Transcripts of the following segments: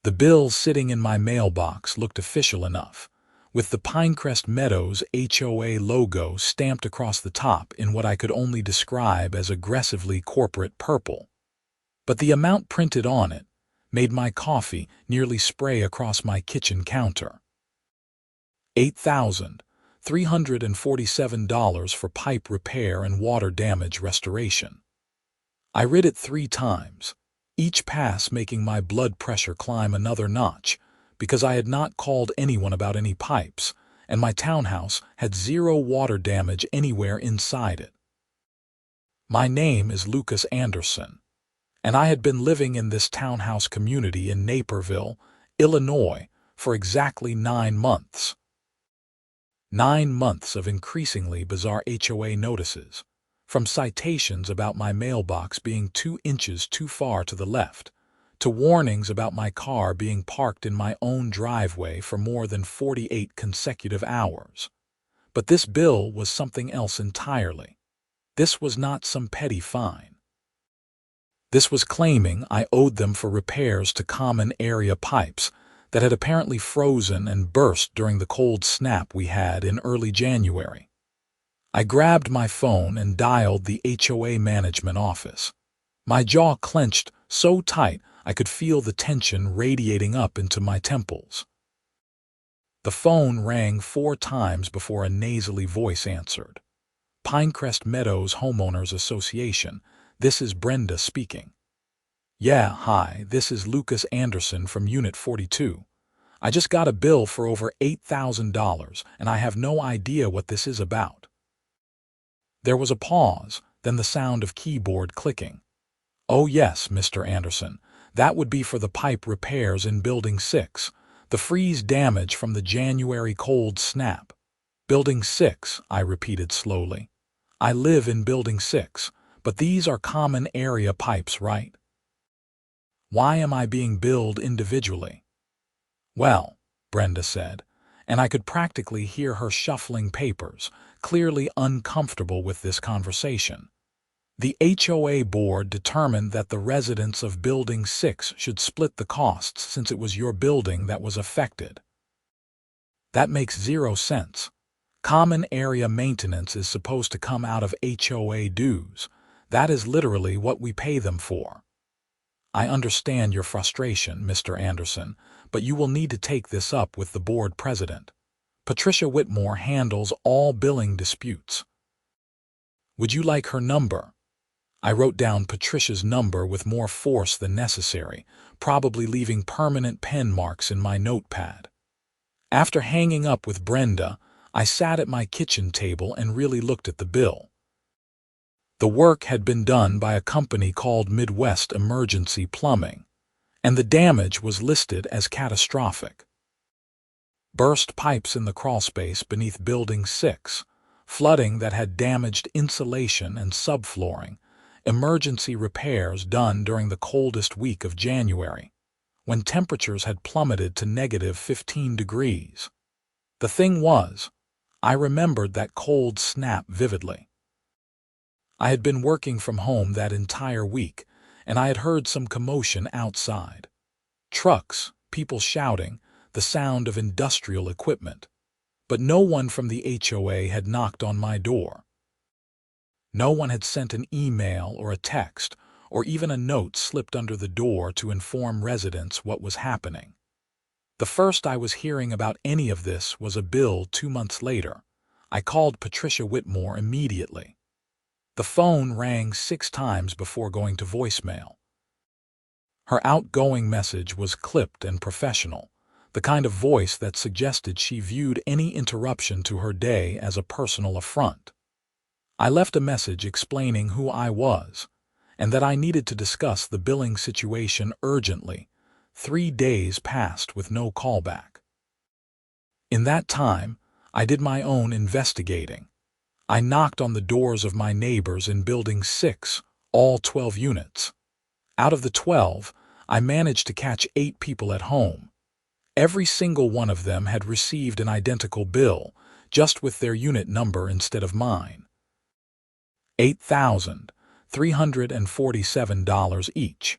The bill sitting in my mailbox looked official enough, with the Pinecrest Meadows HOA logo stamped across the top in what I could only describe as aggressively corporate purple. But the amount printed on it made my coffee nearly spray across my kitchen counter. $8,347 for pipe repair and water damage restoration. I read it 3 times, each pass making my blood pressure climb another notch, because I had not called anyone about any pipes, and my townhouse had 0 water damage anywhere inside it. My name is Lucas Anderson, and I had been living in this townhouse community in Naperville, Illinois, for exactly 9 months. 9 months of increasingly bizarre HOA notices, from citations about my mailbox being 2 inches too far to the left, to warnings about my car being parked in my own driveway for more than 48 consecutive hours. But this bill was something else entirely. This was not some petty fine. This was claiming I owed them for repairs to common area pipes that had apparently frozen and burst during the cold snap we had in early January. I grabbed my phone and dialed the HOA management office. My jaw clenched so tight I could feel the tension radiating up into my temples. The phone rang 4 times before a nasally voice answered. Pinecrest Meadows Homeowners Association, this is Brenda speaking. Yeah, hi, this is Lucas Anderson from Unit 42. I just got a bill for over $8,000 and I have no idea what this is about. There was a pause, then the sound of keyboard clicking. Oh yes, Mr. Anderson, that would be for the pipe repairs in Building 6, the freeze damage from the January cold snap. Building 6, I repeated slowly. I live in Building 6, but these are common area pipes, right? Why am I being billed individually? Well, Brenda said, and I could practically hear her shuffling papers, clearly uncomfortable with this conversation. The HOA board determined that the residents of Building 6 should split the costs since it was your building that was affected. That makes 0 sense. Common area maintenance is supposed to come out of HOA dues. That is literally what we pay them for. I understand your frustration, Mr. Anderson, but you will need to take this up with the board president. Patricia Whitmore handles all billing disputes. Would you like her number? I wrote down Patricia's number with more force than necessary, probably leaving permanent pen marks in my notepad. After hanging up with Brenda, I sat at my kitchen table and really looked at the bill. The work had been done by a company called Midwest Emergency Plumbing, and the damage was listed as catastrophic. Burst pipes in the crawlspace beneath Building 6, flooding that had damaged insulation and subflooring, emergency repairs done during the coldest week of January, when temperatures had plummeted to -15 degrees. The thing was, I remembered that cold snap vividly. I had been working from home that entire week, and I had heard some commotion outside. Trucks, people shouting, the sound of industrial equipment. But no one from the HOA had knocked on my door. No one had sent an email or a text, or even a note slipped under the door to inform residents what was happening. The first I was hearing about any of this was a bill 2 months later. I called Patricia Whitmore immediately. The phone rang 6 times before going to voicemail. Her outgoing message was clipped and professional, the kind of voice that suggested she viewed any interruption to her day as a personal affront. I left a message explaining who I was, and that I needed to discuss the billing situation urgently. 3 days passed with no callback. In that time, I did my own investigating. I knocked on the doors of my neighbors in Building 6, all 12 units. Out of the 12, I managed to catch 8 people at home. Every single one of them had received an identical bill, just with their unit number instead of mine. $8,347 each.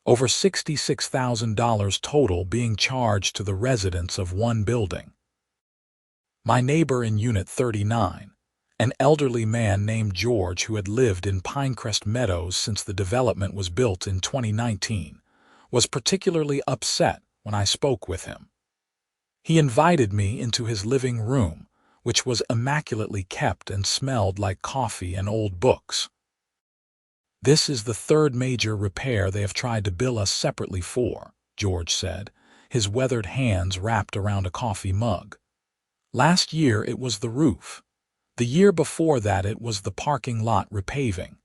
over $66,000 total being charged to the residents of one building. My neighbor in Unit 39, an elderly man named George who had lived in Pinecrest Meadows since the development was built in 2019, was particularly upset when I spoke with him. He invited me into his living room, which was immaculately kept and smelled like coffee and old books. "This is the third major repair they have tried to bill us separately for," George said, his weathered hands wrapped around a coffee mug. "Last year it was the roof. The year before that it was the parking lot repaving.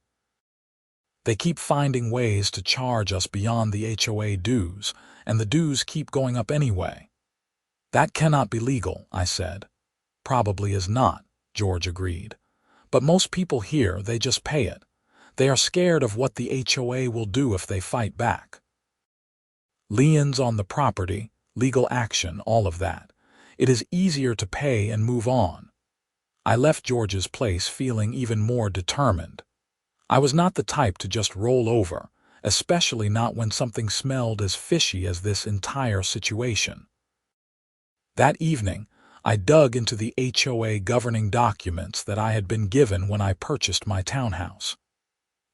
They keep finding ways to charge us beyond the HOA dues, and the dues keep going up anyway." "That cannot be legal," I said. "Probably is not," George agreed. "But most people here, they just pay it. They are scared of what the HOA will do if they fight back. Liens on the property, legal action, all of that. It is easier to pay and move on." I left George's place feeling even more determined. I was not the type to just roll over, especially not when something smelled as fishy as this entire situation. That evening, I dug into the HOA governing documents that I had been given when I purchased my townhouse.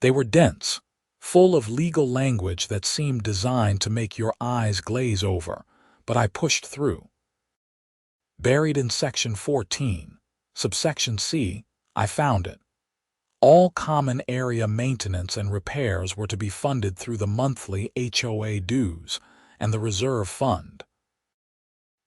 They were dense, full of legal language that seemed designed to make your eyes glaze over, but I pushed through. Buried in Section 14, subsection C, I found it. All common area maintenance and repairs were to be funded through the monthly HOA dues and the reserve fund.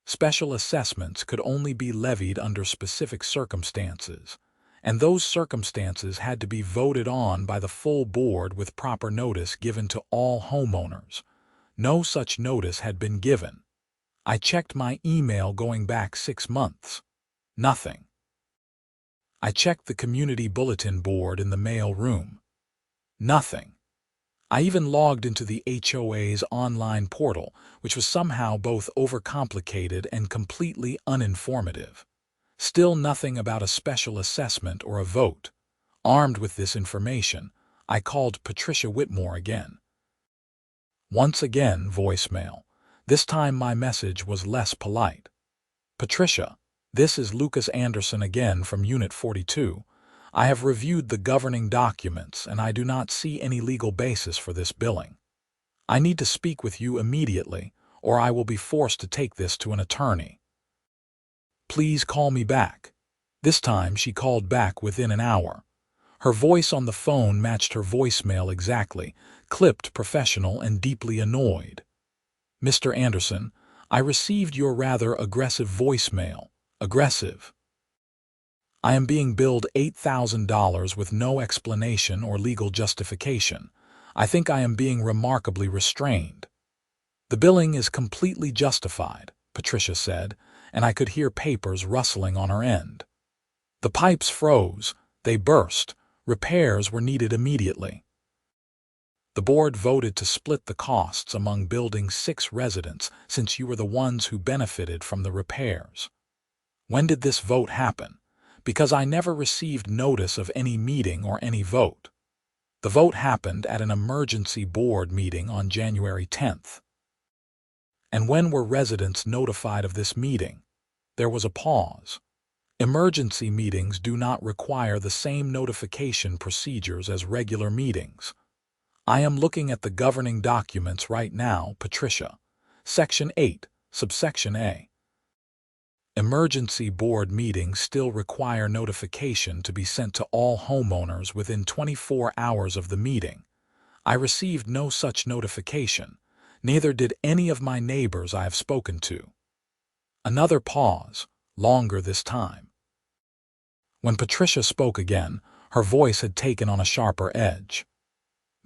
Special assessments could only be levied under specific circumstances, and those circumstances had to be voted on by the full board with proper notice given to all homeowners. No such notice had been given. I checked my email going back 6 months. Nothing. I checked the community bulletin board in the mail room. Nothing. I even logged into the HOA's online portal, which was somehow both overcomplicated and completely uninformative. Still nothing about a special assessment or a vote. Armed with this information, I called Patricia Whitmore again. Once again, voicemail. This time my message was less polite. "Patricia, this is Lucas Anderson again from Unit 42. I have reviewed the governing documents and I do not see any legal basis for this billing. I need to speak with you immediately or I will be forced to take this to an attorney. Please call me back." This time she called back within an hour. Her voice on the phone matched her voicemail exactly, clipped, professional, and deeply annoyed. "Mr. Anderson, I received your rather aggressive voicemail." "Aggressive?" "I am being billed $8,000 with no explanation or legal justification. I think I am being remarkably restrained." "The billing is completely justified," Patricia said, and I could hear papers rustling on her end. "The pipes froze. They burst. Repairs were needed immediately. The board voted to split the costs among Building 6 residents since you were the ones who benefited from the repairs." "When did this vote happen? Because I never received notice of any meeting or any vote." "The vote happened at an emergency board meeting on January 10th. "And when were residents notified of this meeting?" There was a pause. "Emergency meetings do not require the same notification procedures as regular meetings." "I am looking at the governing documents right now, Patricia. Section 8, subsection A. Emergency board meetings still require notification to be sent to all homeowners within 24 hours of the meeting. I received no such notification, neither did any of my neighbors I have spoken to." Another pause, longer this time. When Patricia spoke again, her voice had taken on a sharper edge.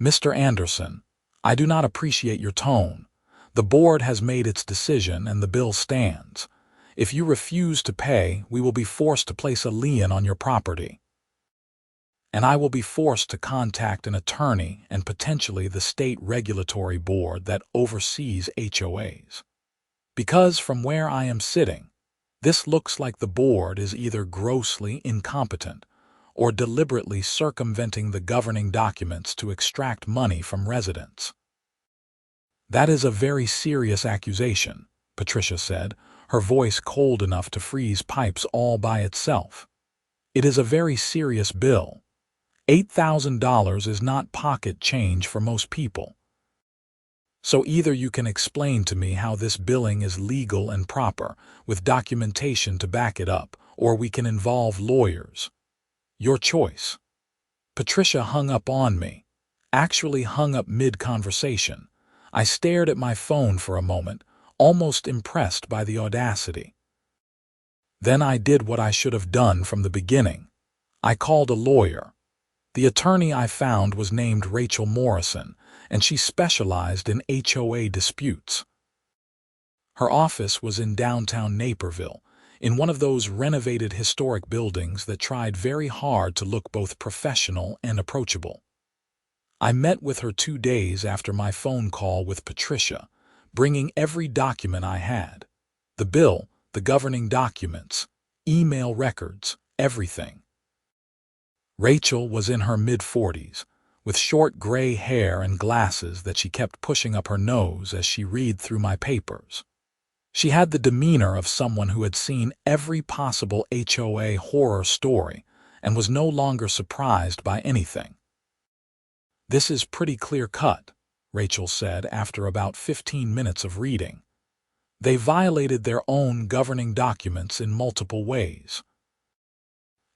"Mr. Anderson, I do not appreciate your tone. The board has made its decision and the bill stands. If you refuse to pay, we will be forced to place a lien on your property. And I will be forced to contact an attorney and potentially the state regulatory board that oversees HOAs. Because from where I am sitting, this looks like the board is either grossly incompetent or deliberately circumventing the governing documents to extract money from residents." That is a very serious accusation, Patricia said, her voice cold enough to freeze pipes all by itself. It is a very serious bill. $8,000 is not pocket change for most people. So either you can explain to me how this billing is legal and proper, with documentation to back it up, or we can involve lawyers. Your choice. Patricia hung up on me. Actually hung up mid-conversation. I stared at my phone for a moment, almost impressed by the audacity. Then I did what I should have done from the beginning. I called a lawyer. The attorney I found was named Rachel Morrison, and she specialized in HOA disputes. Her office was in downtown Naperville, in one of those renovated historic buildings that tried very hard to look both professional and approachable. I met with her 2 days after my phone call with Patricia, bringing every document I had. The bill, the governing documents, email records, everything. Rachel was in her mid-40s, with short gray hair and glasses that she kept pushing up her nose as she read through my papers. She had the demeanor of someone who had seen every possible HOA horror story and was no longer surprised by anything. "This is pretty clear-cut," Rachel said after about 15 minutes of reading. "They violated their own governing documents in multiple ways.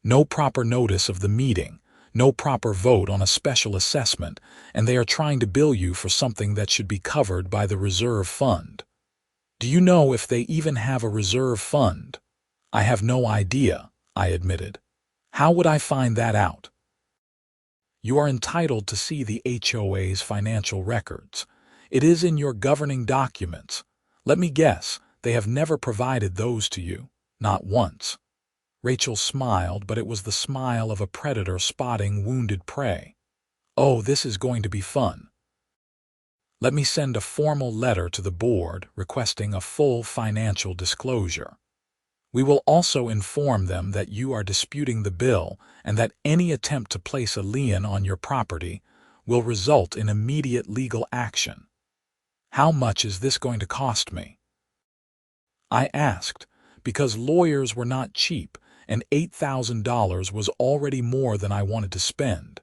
No proper notice of the meeting, no proper vote on a special assessment, and they are trying to bill you for something that should be covered by the reserve fund. Do you know if they even have a reserve fund?" "I have no idea," I admitted. "How would I find that out?" "You are entitled to see the HOA's financial records. It is in your governing documents. Let me guess, they have never provided those to you, not once." Rachel smiled, but it was the smile of a predator spotting wounded prey. "Oh, this is going to be fun. Let me send a formal letter to the board requesting a full financial disclosure. We will also inform them that you are disputing the bill and that any attempt to place a lien on your property will result in immediate legal action." "How much is this going to cost me?" I asked, because lawyers were not cheap and $8,000 was already more than I wanted to spend.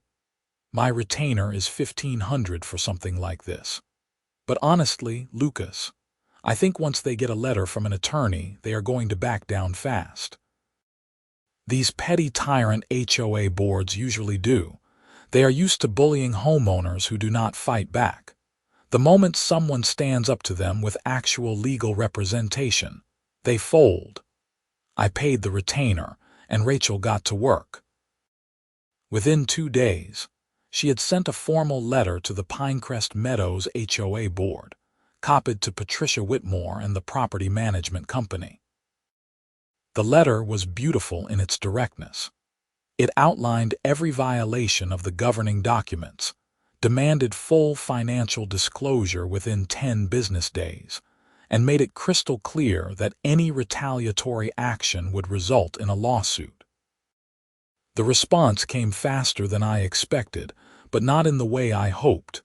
My retainer is $1,500 for something like this. But honestly, Lucas, I think once they get a letter from an attorney, they are going to back down fast. These petty tyrant HOA boards usually do. They are used to bullying homeowners who do not fight back. The moment someone stands up to them with actual legal representation, they fold. I paid the retainer, and Rachel got to work. Within 2 days, she had sent a formal letter to the Pinecrest Meadows HOA board, copied to Patricia Whitmore and the property management company. The letter was beautiful in its directness. It outlined every violation of the governing documents, demanded full financial disclosure within 10 business days, and made it crystal clear that any retaliatory action would result in a lawsuit. The response came faster than I expected, but not in the way I hoped.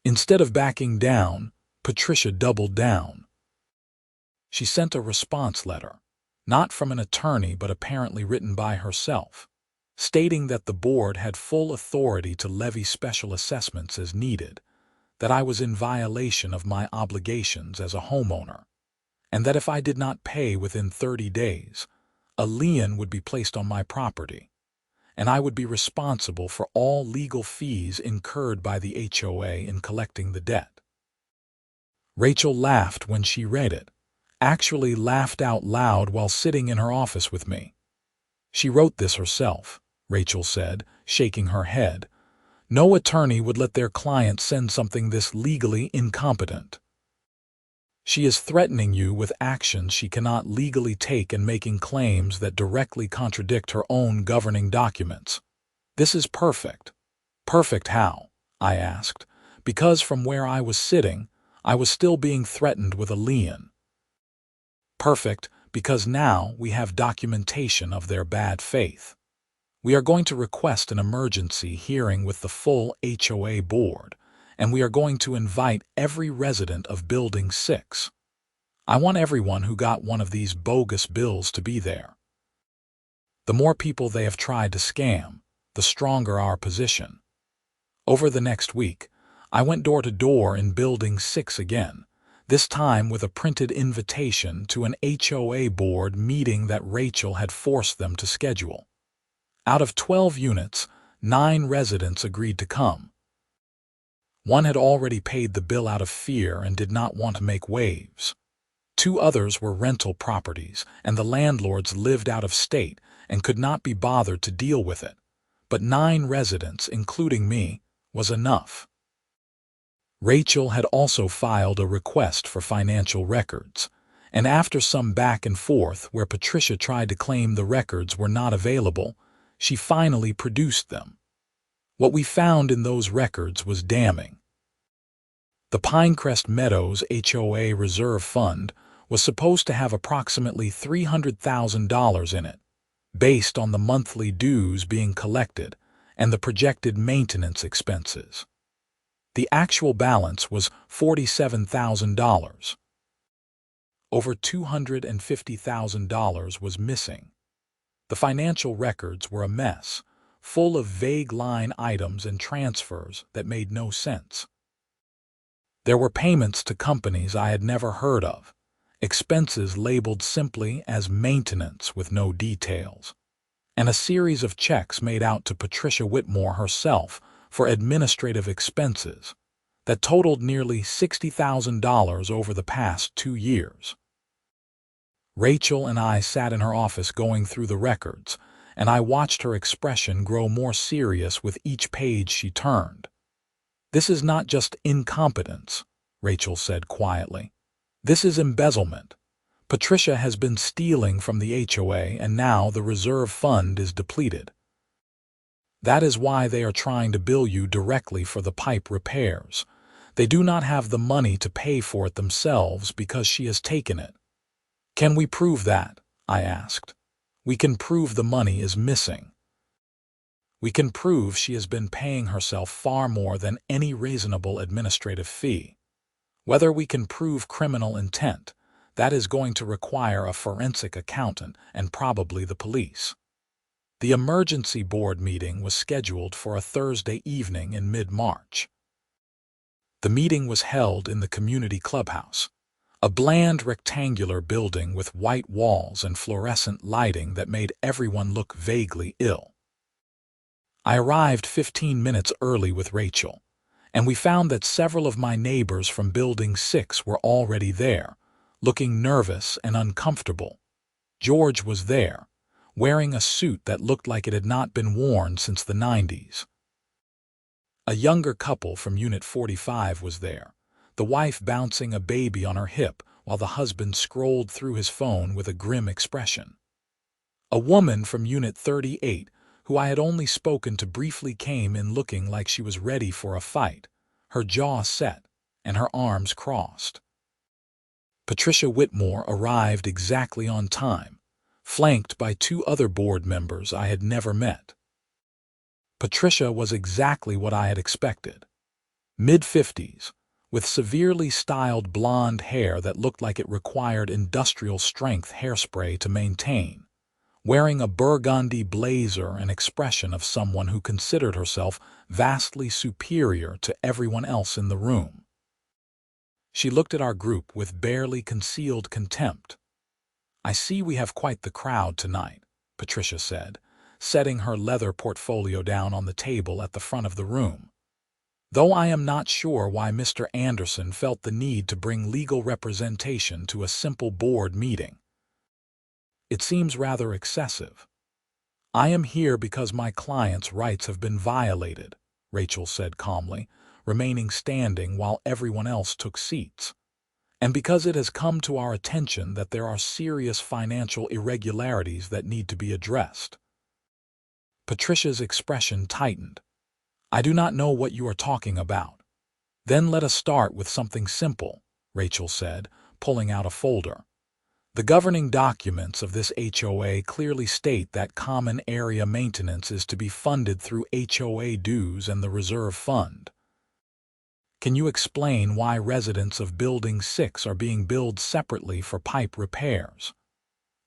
Instead of backing down, Patricia doubled down. She sent a response letter, not from an attorney but apparently written by herself, stating that the board had full authority to levy special assessments as needed, that I was in violation of my obligations as a homeowner, and that if I did not pay within 30 days, a lien would be placed on my property, and I would be responsible for all legal fees incurred by the HOA in collecting the debt. Rachel laughed when she read it, actually laughed out loud while sitting in her office with me. "She wrote this herself," Rachel said, shaking her head. "No attorney would let their client send something this legally incompetent. She is threatening you with actions she cannot legally take and making claims that directly contradict her own governing documents. This is perfect." "Perfect how?" I asked, because from where I was sitting, I was still being threatened with a lien. "Perfect because now we have documentation of their bad faith. We are going to request an emergency hearing with the full HOA board, and we are going to invite every resident of Building 6. I want everyone who got one of these bogus bills to be there. The more people they have tried to scam, the stronger our position. Over the next week, I went door to door in Building 6 again, this time with a printed invitation to an HOA board meeting that Rachel had forced them to schedule. Out of 12 units, 9 residents agreed to come. One had already paid the bill out of fear and did not want to make waves. 2 others were rental properties, and the landlords lived out of state and could not be bothered to deal with it. But 9 residents, including me, was enough. Rachel had also filed a request for financial records, and after some back and forth where Patricia tried to claim the records were not available, she finally produced them. What we found in those records was damning. The Pinecrest Meadows HOA Reserve Fund was supposed to have approximately $300,000 in it, based on the monthly dues being collected and the projected maintenance expenses. The actual balance was $47,000. Over $250,000 was missing. The financial records were a mess, full of vague line items and transfers that made no sense. There were payments to companies I had never heard of, expenses labeled simply as maintenance with no details, and a series of checks made out to Patricia Whitmore herself for administrative expenses that totaled nearly $60,000 over the past 2 years. Rachel and I sat in her office going through the records, and I watched her expression grow more serious with each page she turned. "This is not just incompetence," Rachel said quietly. "This is embezzlement. Patricia has been stealing from the HOA, and now the reserve fund is depleted. That is why they are trying to bill you directly for the pipe repairs. They do not have the money to pay for it themselves because she has taken it." "Can we prove that?" I asked. "We can prove the money is missing. We can prove she has been paying herself far more than any reasonable administrative fee. Whether we can prove criminal intent, that is going to require a forensic accountant and probably the police." The emergency board meeting was scheduled for a Thursday evening in mid-March. The meeting was held in the community clubhouse, a bland rectangular building with white walls and fluorescent lighting that made everyone look vaguely ill. I arrived 15 minutes early with Rachel, and we found that several of my neighbors from Building 6 were already there, looking nervous and uncomfortable. George was there, wearing a suit that looked like it had not been worn since the 90s. A younger couple from Unit 45 was there, the wife bouncing a baby on her hip while the husband scrolled through his phone with a grim expression. A woman from Unit 38, who I had only spoken to briefly, came in looking like she was ready for a fight, her jaw set and her arms crossed. Patricia Whitmore arrived exactly on time, flanked by 2 other board members I had never met. Patricia was exactly what I had expected. Mid-50s, with severely styled blonde hair that looked like it required industrial-strength hairspray to maintain, wearing a burgundy blazer, an expression of someone who considered herself vastly superior to everyone else in the room. She looked at our group with barely concealed contempt. "I see we have quite the crowd tonight," Patricia said, setting her leather portfolio down on the table at the front of the room. "Though I am not sure why Mr. Anderson felt the need to bring legal representation to a simple board meeting. It seems rather excessive." "I am here because my client's rights have been violated," Rachel said calmly, remaining standing while everyone else took seats. "And because it has come to our attention that there are serious financial irregularities that need to be addressed." Patricia's expression tightened. "I do not know what you are talking about." "Then let us start with something simple," Rachel said, pulling out a folder. "The governing documents of this HOA clearly state that common area maintenance is to be funded through HOA dues and the reserve fund." Can you explain why residents of Building 6 are being billed separately for pipe repairs?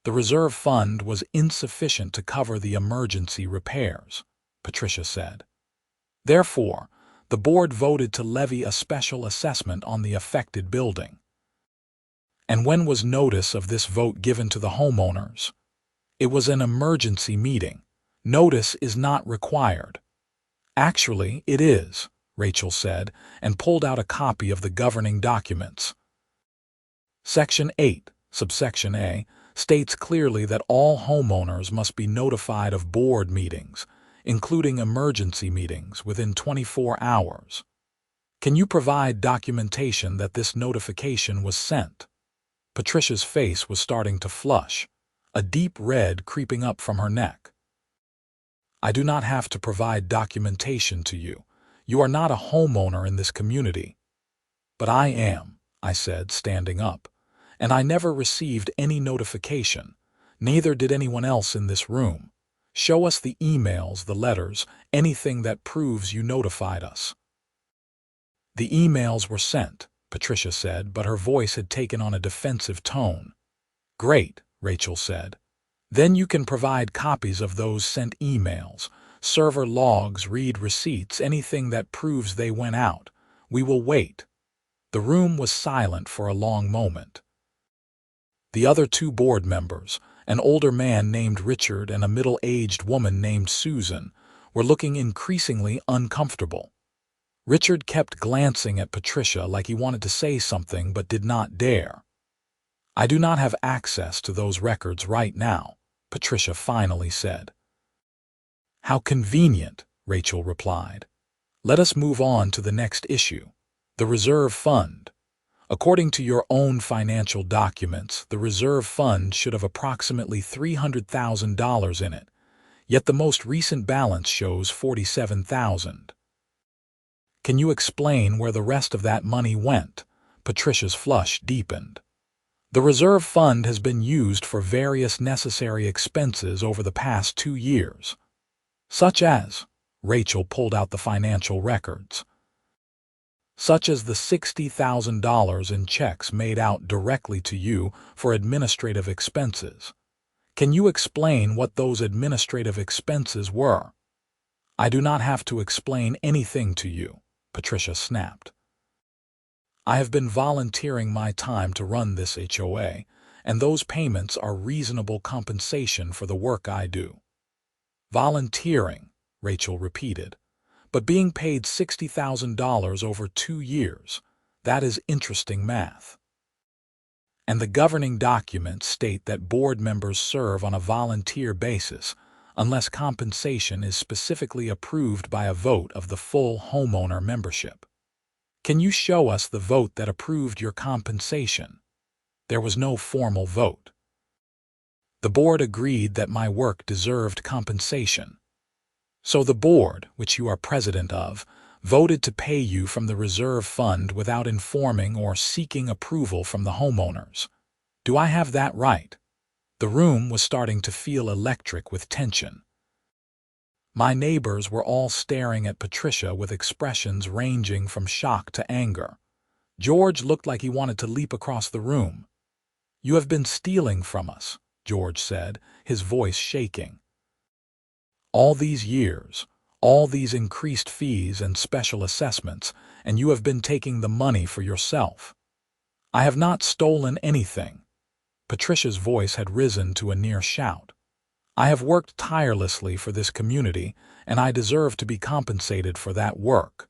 The reserve fund was insufficient to cover the emergency repairs, Patricia said. Therefore, the board voted to levy a special assessment on the affected building. And when was notice of this vote given to the homeowners? It was an emergency meeting. Notice is not required. Actually, it is, Rachel said, and pulled out a copy of the governing documents. Section 8, subsection A, states clearly that all homeowners must be notified of board meetings, including emergency meetings, within 24 hours. Can you provide documentation that this notification was sent? Patricia's face was starting to flush, a deep red creeping up from her neck. I do not have to provide documentation to you. You are not a homeowner in this community. But I am, I said, standing up, and I never received any notification. Neither did anyone else in this room. Show us the emails, the letters, anything that proves you notified us. The emails were sent, Patricia said, but her voice had taken on a defensive tone. Great, Rachel said. Then you can provide copies of those sent emails, server logs, read receipts, anything that proves they went out. We will wait. The room was silent for a long moment. The other two board members, an older man named Richard and a middle-aged woman named Susan, were looking increasingly uncomfortable. Richard kept glancing at Patricia like he wanted to say something but did not dare. I do not have access to those records right now, Patricia finally said. How convenient, Rachel replied. Let us move on to the next issue, the reserve fund. According to your own financial documents, the reserve fund should have approximately $300,000 in it, yet the most recent balance shows $47,000. Can you explain where the rest of that money went? Patricia's flush deepened. The reserve fund has been used for various necessary expenses over the past 2 years, such as, Rachel pulled out the financial records, such as the $60,000 in checks made out directly to you for administrative expenses. Can you explain what those administrative expenses were? I do not have to explain anything to you, Patricia snapped. I have been volunteering my time to run this HOA, and those payments are reasonable compensation for the work I do. Volunteering, Rachel repeated, but being paid $60,000 over 2 years, that is interesting math. And the governing documents state that board members serve on a volunteer basis unless compensation is specifically approved by a vote of the full homeowner membership. Can you show us the vote that approved your compensation? There was no formal vote. The board agreed that my work deserved compensation. So the board, which you are president of, voted to pay you from the reserve fund without informing or seeking approval from the homeowners. Do I have that right? The room was starting to feel electric with tension. My neighbors were all staring at Patricia with expressions ranging from shock to anger. George looked like he wanted to leap across the room. You have been stealing from us, George said, his voice shaking. All these years, all these increased fees and special assessments, and you have been taking the money for yourself. I have not stolen anything. Patricia's voice had risen to a near shout. I have worked tirelessly for this community, and I deserve to be compensated for that work.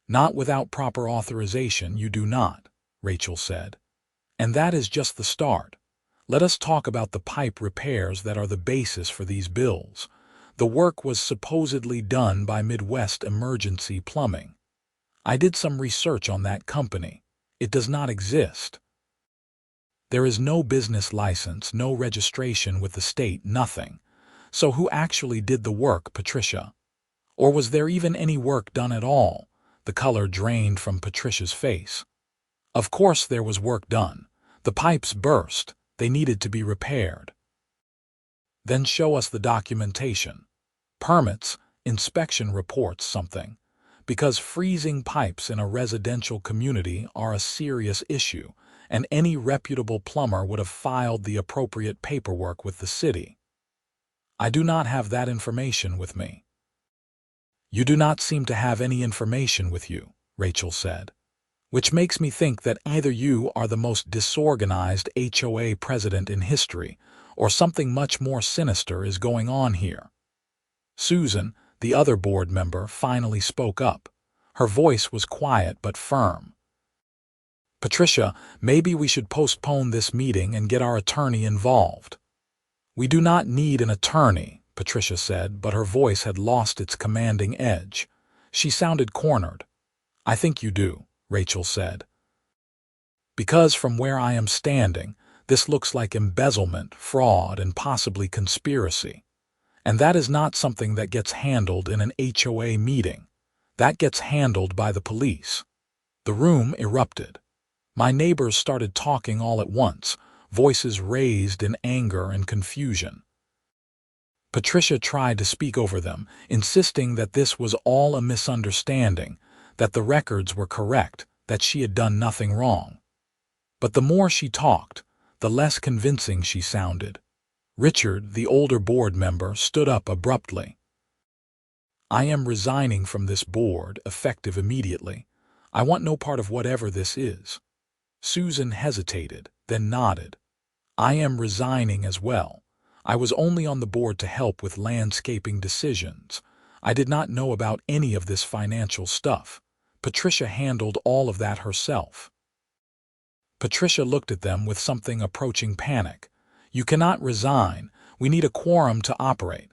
Not without proper authorization, you do not, Rachel said. And that is just the start. Let us talk about the pipe repairs that are the basis for these bills. The work was supposedly done by Midwest Emergency Plumbing. I did some research on that company. It does not exist. There is no business license, no registration with the state, nothing. So who actually did the work, Patricia? Or was there even any work done at all? The color drained from Patricia's face. Of course there was work done. The pipes burst. They needed to be repaired. Then show us the documentation. Permits, inspection reports, something. because freezing pipes in a residential community are a serious issue, and any reputable plumber would have filed the appropriate paperwork with the city. I do not have that information with me. You do not seem to have any information with you, Rachel said, which makes me think that either you are the most disorganized HOA president in history, or something much more sinister is going on here. Susan, the other board member, finally spoke up. Her voice was quiet but firm. Patricia, maybe we should postpone this meeting and get our attorney involved. We do not need an attorney, Patricia said, but her voice had lost its commanding edge. She sounded cornered. I think you do, Rachel said. Because from where I am standing, this looks like embezzlement, fraud, and possibly conspiracy. And that is not something that gets handled in an HOA meeting. That gets handled by the police. The room erupted. My neighbors started talking all at once, voices raised in anger and confusion. Patricia tried to speak over them, insisting that this was all a misunderstanding, that the records were correct, that she had done nothing wrong. But the more she talked, the less convincing she sounded. Richard, the older board member, stood up abruptly. I am resigning from this board, effective immediately. I want no part of whatever this is. Susan hesitated, then nodded. I am resigning as well. I was only on the board to help with landscaping decisions. I did not know about any of this financial stuff. Patricia handled all of that herself. Patricia looked at them with something approaching panic. You cannot resign. We need a quorum to operate.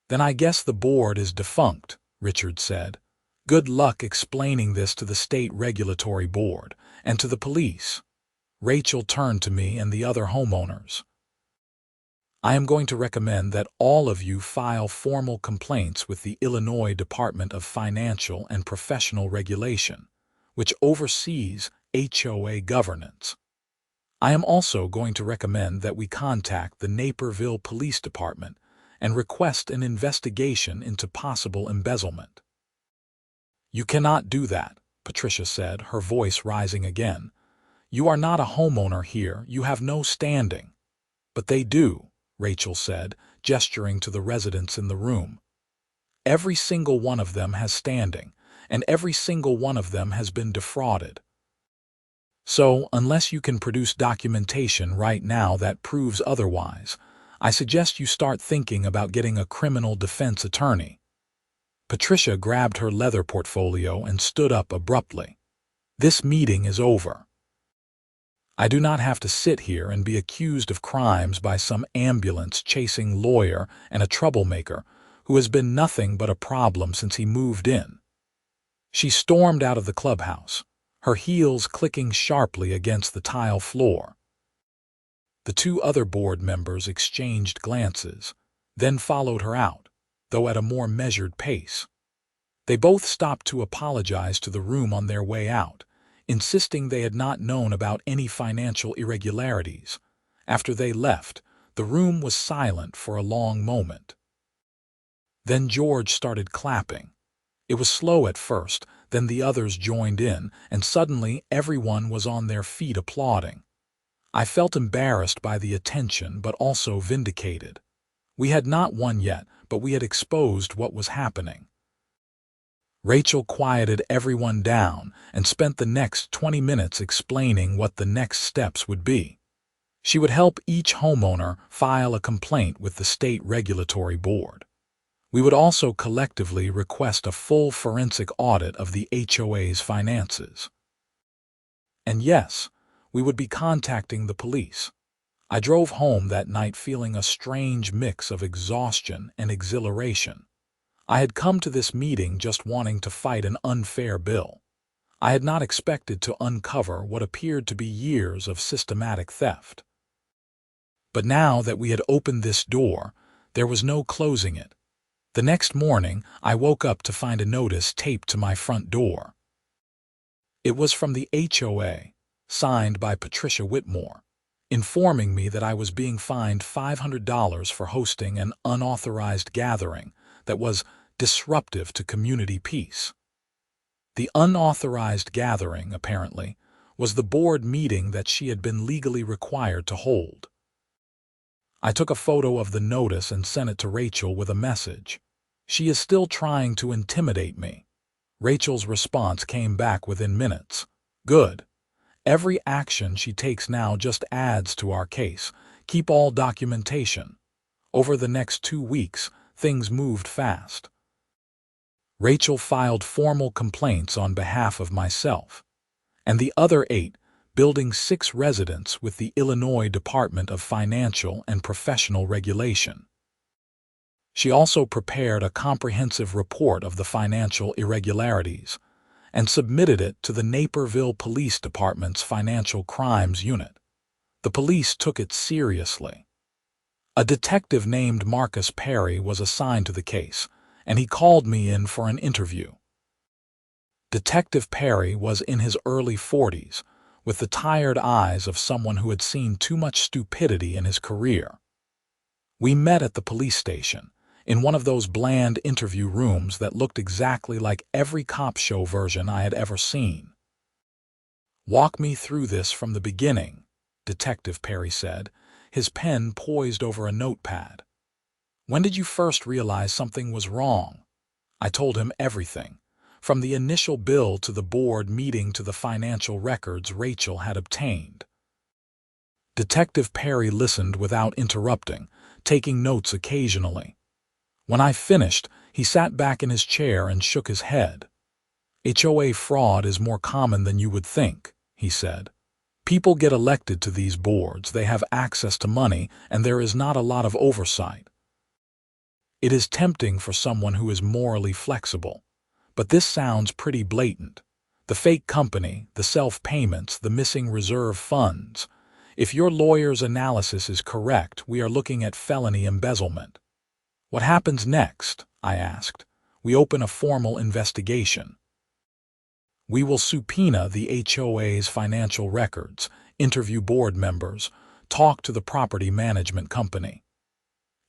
Then I guess the board is defunct, Richard said. Good luck explaining this to the state regulatory board and to the police. Rachel turned to me and the other homeowners. I am going to recommend that all of you file formal complaints with the Illinois Department of Financial and Professional Regulation, which oversees HOA governance. I am also going to recommend that we contact the Naperville Police Department and request an investigation into possible embezzlement. You cannot do that, Patricia said, her voice rising again. You are not a homeowner here. You have no standing. But they do, Rachel said, gesturing to the residents in the room. Every single one of them has standing, and every single one of them has been defrauded. So, unless you can produce documentation right now that proves otherwise, I suggest you start thinking about getting a criminal defense attorney. Patricia grabbed her leather portfolio and stood up abruptly. This meeting is over. I do not have to sit here and be accused of crimes by some ambulance-chasing lawyer and a troublemaker who has been nothing but a problem since he moved in. She stormed out of the clubhouse, her heels clicking sharply against the tile floor. The two other board members exchanged glances, then followed her out, though at a more measured pace. They both stopped to apologize to the room on their way out, insisting they had not known about any financial irregularities. After they left, the room was silent for a long moment. Then George started clapping. It was slow at first, then the others joined in, and suddenly everyone was on their feet applauding. I felt embarrassed by the attention, but also vindicated. We had not won yet, but we had exposed what was happening. Rachel quieted everyone down and spent the next 20 minutes explaining what the next steps would be. She would help each homeowner file a complaint with the state regulatory board. We would also collectively request a full forensic audit of the HOA's finances. And yes, we would be contacting the police. I drove home that night feeling a strange mix of exhaustion and exhilaration. I had come to this meeting just wanting to fight an unfair bill. I had not expected to uncover what appeared to be years of systematic theft. But now that we had opened this door, there was no closing it. The next morning, I woke up to find a notice taped to my front door. It was from the HOA, signed by Patricia Whitmore, informing me that I was being fined $500 for hosting an unauthorized gathering that was disruptive to community peace. The unauthorized gathering, apparently, was the board meeting that she had been legally required to hold. I took a photo of the notice and sent it to Rachel with a message. "She is still trying to intimidate me." Rachel's response came back within minutes. "Good. Every action she takes now just adds to our case. Keep all documentation." Over the next 2 weeks, things moved fast. Rachel filed formal complaints on behalf of myself and the other 8 Building 6 residents with the Illinois Department of Financial and Professional Regulation. She also prepared a comprehensive report of the financial irregularities and submitted it to the Naperville Police Department's Financial Crimes Unit. The police took it seriously. A detective named Marcus Perry was assigned to the case, and he called me in for an interview. Detective Perry was in his early 40s, with the tired eyes of someone who had seen too much stupidity in his career. We met at the police station, in one of those bland interview rooms that looked exactly like every cop show version I had ever seen. "Walk me through this from the beginning," Detective Perry said, his pen poised over a notepad. "When did you first realize something was wrong?" I told him everything, from the initial bill to the board meeting to the financial records Rachel had obtained. Detective Perry listened without interrupting, taking notes occasionally. When I finished, he sat back in his chair and shook his head. "HOA fraud is more common than you would think," he said. "People get elected to these boards, they have access to money, and there is not a lot of oversight. It is tempting for someone who is morally flexible. But this sounds pretty blatant. The fake company, the self-payments, the missing reserve funds. If your lawyer's analysis is correct, we are looking at felony embezzlement." "What happens next?" I asked. "We open a formal investigation. We will subpoena the HOA's financial records, interview board members, talk to the property management company.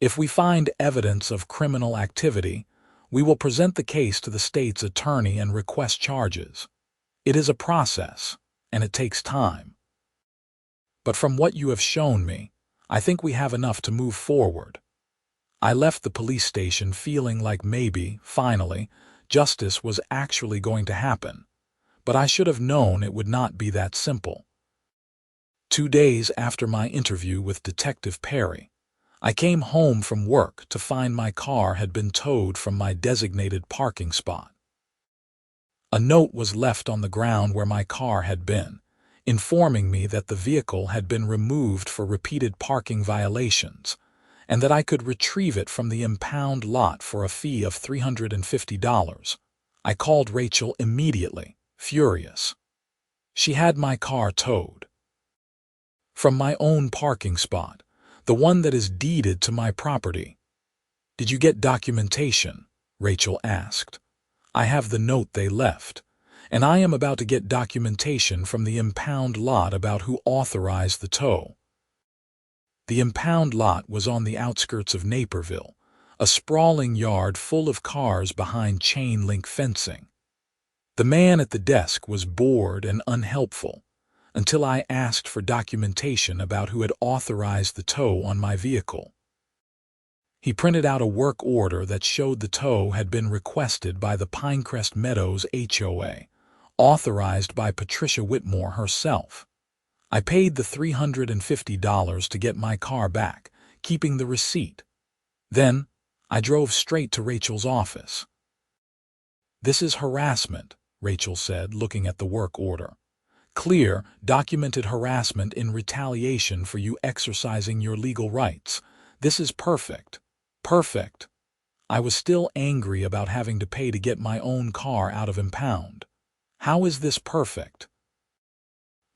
If we find evidence of criminal activity, we will present the case to the state's attorney and request charges. It is a process, and it takes time. But from what you have shown me, I think we have enough to move forward." I left the police station feeling like maybe, finally, justice was actually going to happen. But I should have known it would not be that simple. 2 days after my interview with Detective Perry, I came home from work to find my car had been towed from my designated parking spot. A note was left on the ground where my car had been, informing me that the vehicle had been removed for repeated parking violations, and that I could retrieve it from the impound lot for a fee of $350. I called Rachel immediately, furious. She had my car towed from my own parking spot, the one that is deeded to my property. "Did you get documentation?" Rachel asked. "I have the note they left, and I am about to get documentation from the impound lot about who authorized the tow." The impound lot was on the outskirts of Naperville, a sprawling yard full of cars behind chain-link fencing. The man at the desk was bored and unhelpful, until I asked for documentation about who had authorized the tow on my vehicle. He printed out a work order that showed the tow had been requested by the Pinecrest Meadows HOA, authorized by Patricia Whitmore herself. I paid the $350 to get my car back, keeping the receipt. Then, I drove straight to Rachel's office. "This is harassment," Rachel said, looking at the work order. "Clear, documented harassment in retaliation for you exercising your legal rights. This is perfect. Perfect." I was still angry about having to pay to get my own car out of impound. "How is this perfect?"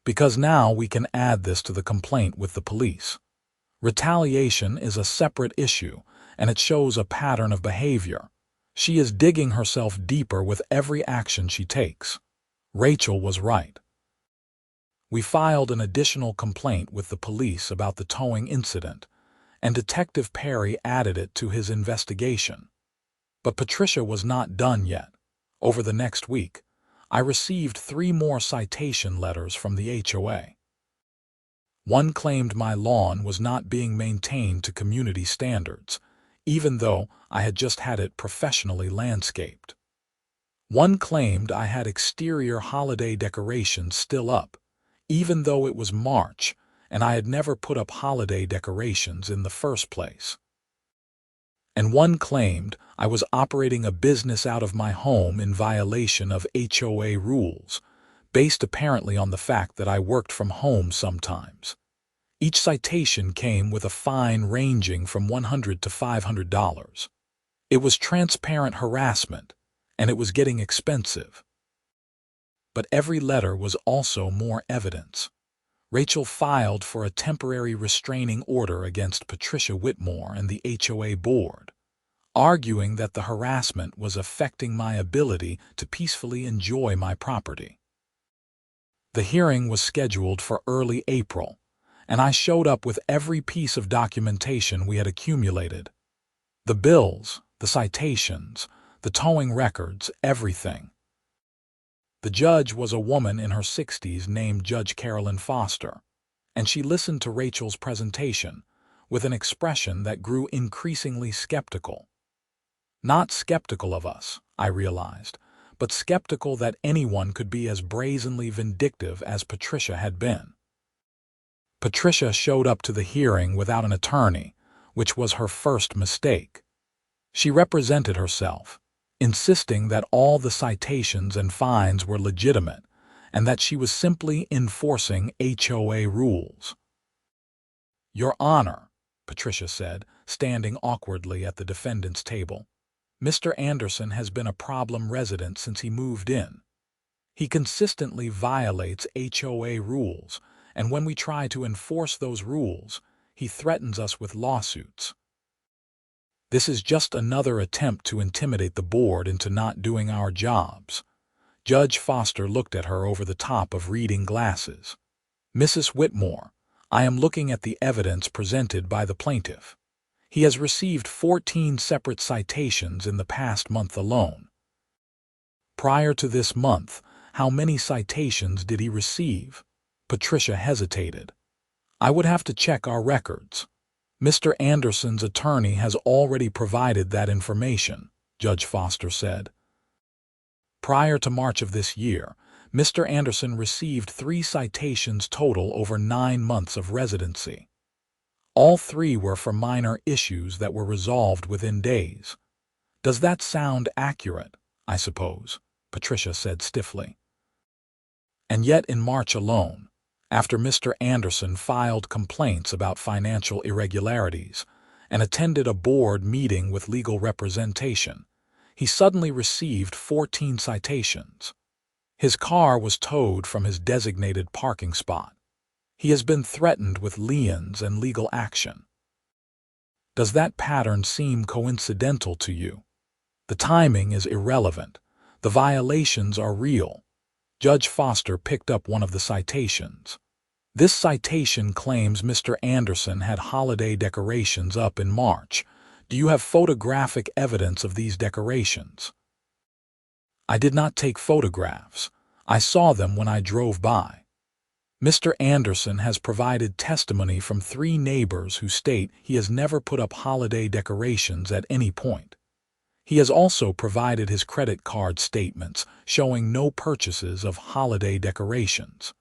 "Because now we can add this to the complaint with the police. Retaliation is a separate issue, and it shows a pattern of behavior. She is digging herself deeper with every action she takes." Rachel was right. We filed an additional complaint with the police about the towing incident, and Detective Perry added it to his investigation. But Patricia was not done yet. Over the next week, I received 3 more citation letters from the HOA. One claimed my lawn was not being maintained to community standards, even though I had just had it professionally landscaped. One claimed I had exterior holiday decorations still up, even though it was March and I had never put up holiday decorations in the first place. And one claimed I was operating a business out of my home in violation of HOA rules, based apparently on the fact that I worked from home sometimes. Each citation came with a fine ranging from $100 to $500. It was transparent harassment, and it was getting expensive. But every letter was also more evidence. Rachel filed for a temporary restraining order against Patricia Whitmore and the HOA board, arguing that the harassment was affecting my ability to peacefully enjoy my property. The hearing was scheduled for early April, and I showed up with every piece of documentation we had accumulated. The bills, the citations, the towing records, everything. The judge was a woman in her 60s named Judge Carolyn Foster, and she listened to Rachel's presentation with an expression that grew increasingly skeptical. Not skeptical of us, I realized, but skeptical that anyone could be as brazenly vindictive as Patricia had been. Patricia showed up to the hearing without an attorney, which was her first mistake. She represented herself, insisting that all the citations and fines were legitimate and that she was simply enforcing HOA rules. "Your Honor," Patricia said, standing awkwardly at the defendant's table, "Mr. Anderson has been a problem resident since he moved in. He consistently violates HOA rules, and when we try to enforce those rules, he threatens us with lawsuits. This is just another attempt to intimidate the board into not doing our jobs." Judge Foster looked at her over the top of reading glasses. "Mrs. Whitmore, I am looking at the evidence presented by the plaintiff. He has received 14 separate citations in the past month alone. Prior to this month, how many citations did he receive?" Patricia hesitated. "I would have to check our records. Mr. Anderson's attorney has already provided that information," Judge Foster said. "Prior to March of this year, Mr. Anderson received 3 citations total over 9 months of residency. All 3 were for minor issues that were resolved within days. Does that sound accurate, I suppose?" Patricia said stiffly. "And yet in March alone, after Mr. Anderson filed complaints about financial irregularities and attended a board meeting with legal representation, he suddenly received 14 citations. His car was towed from his designated parking spot. He has been threatened with liens and legal action. Does that pattern seem coincidental to you? The timing is irrelevant. The violations are real." Judge Foster picked up one of the citations. "This citation claims Mr. Anderson had holiday decorations up in March. Do you have photographic evidence of these decorations?" "I did not take photographs. I saw them when I drove by. Mr. Anderson has provided testimony from 3 neighbors who state he has never put up holiday decorations at any point. He has also provided his credit card statements showing no purchases of holiday decorations."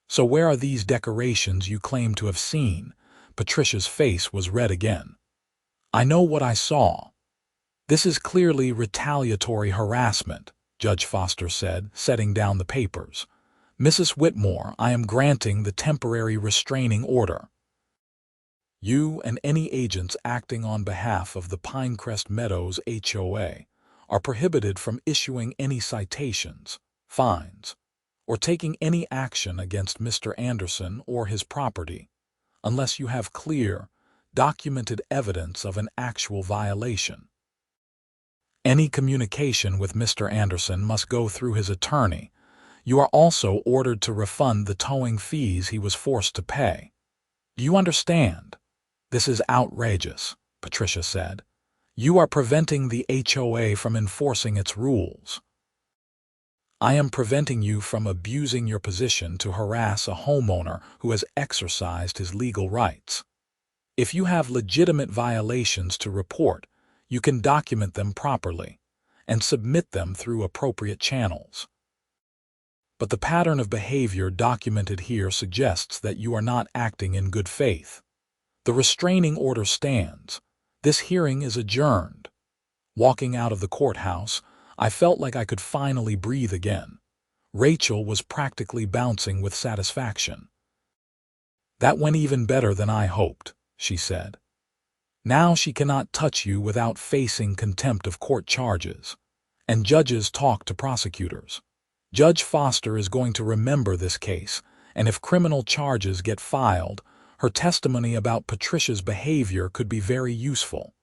"So where are these decorations you claim to have seen?" Patricia's face was red again. "I know what I saw." "This is clearly retaliatory harassment," Judge Foster said, setting down the papers. "Mrs. Whitmore, I am granting the temporary restraining order. You and any agents acting on behalf of the Pinecrest Meadows HOA are prohibited from issuing any citations, fines, or taking any action against Mr. Anderson or his property, unless you have clear, documented evidence of an actual violation. Any communication with Mr. Anderson must go through his attorney. You are also ordered to refund the towing fees he was forced to pay. Do you understand? This is outrageous," Patricia said. "You are preventing the HOA from enforcing its rules." I am preventing you from abusing your position to harass a homeowner who has exercised his legal rights. If you have legitimate violations to report, you can document them properly and submit them through appropriate channels. But the pattern of behavior documented here suggests that you are not acting in good faith. The restraining order stands. This hearing is adjourned. Walking out of the courthouse, I felt like I could finally breathe again. Rachel was practically bouncing with satisfaction. "That went even better than I hoped," she said. "Now she cannot touch you without facing contempt of court charges." And judges talk to prosecutors. Judge Foster is going to remember this case, and if criminal charges get filed, her testimony about Patricia's behavior could be very useful.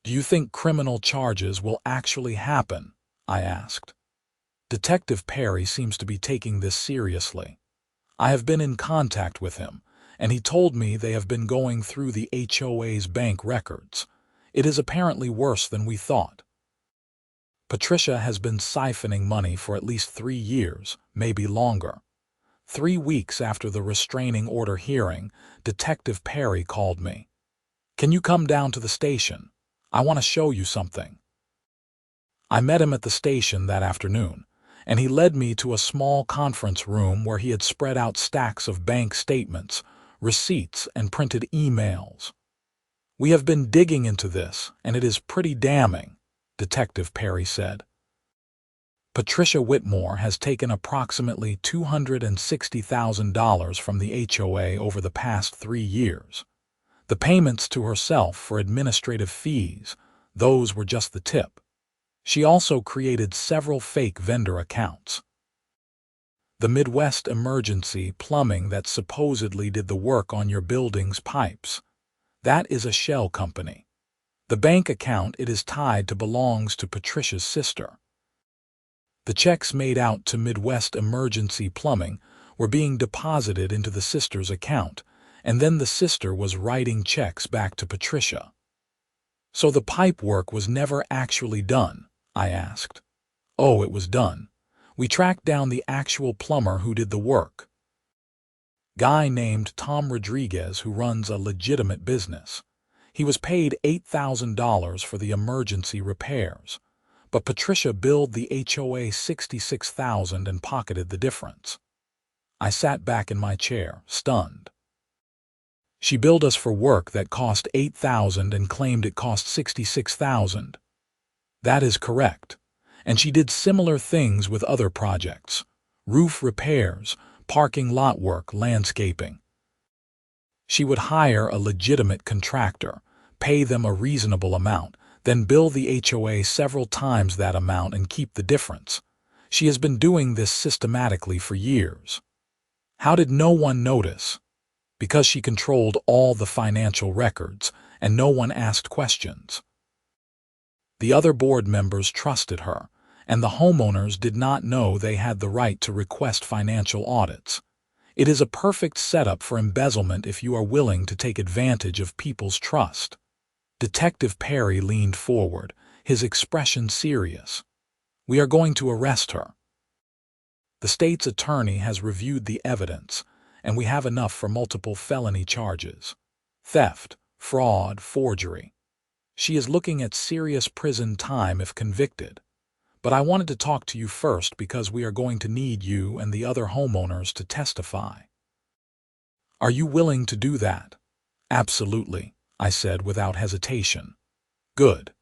"Do you think criminal charges will actually happen?" I asked. Detective Perry seems to be taking this seriously. I have been in contact with him, and he told me they have been going through the HOA's bank records. It is apparently worse than we thought. Patricia has been siphoning money for at least 3 years, maybe longer. 3 weeks after the restraining order hearing, Detective Perry called me. "Can you come down to the station? I want to show you something." I met him at the station that afternoon, and he led me to a small conference room where he had spread out stacks of bank statements, receipts, and printed emails. "We have been digging into this, and it is pretty damning," Detective Perry said. Patricia Whitmore has taken approximately $260,000 from the HOA over the past 3 years. The payments to herself for administrative fees, those were just the tip. She also created several fake vendor accounts. The Midwest Emergency Plumbing that supposedly did the work on your building's pipes. That is a shell company. The bank account it is tied to belongs to Patricia's sister. The checks made out to Midwest Emergency Plumbing were being deposited into the sister's account, and then the sister was writing checks back to Patricia. "So the pipe work was never actually done?" I asked. "Oh, it was done. We tracked down the actual plumber who did the work. Guy named Tom Rodriguez, who runs a legitimate business. He was paid $8,000 for the emergency repairs, but Patricia billed the HOA $66,000 and pocketed the difference." I sat back in my chair, stunned. "She billed us for work that cost $8,000 and claimed it cost $66,000. "That is correct. And she did similar things with other projects: roof repairs, parking lot work, landscaping. She would hire a legitimate contractor, pay them a reasonable amount, then bill the HOA several times that amount and keep the difference. She has been doing this systematically for years." "How did no one notice?" "Because she controlled all the financial records, and no one asked questions. The other board members trusted her, and the homeowners did not know they had the right to request financial audits. It is a perfect setup for embezzlement if you are willing to take advantage of people's trust." Detective Perry leaned forward, his expression serious. "We are going to arrest her. The state's attorney has reviewed the evidence, and we have enough for multiple felony charges: theft, fraud, forgery. She is looking at serious prison time if convicted. But I wanted to talk to you first because we are going to need you and the other homeowners to testify." "Are you willing to do that?" "Absolutely," I said without hesitation. "Good.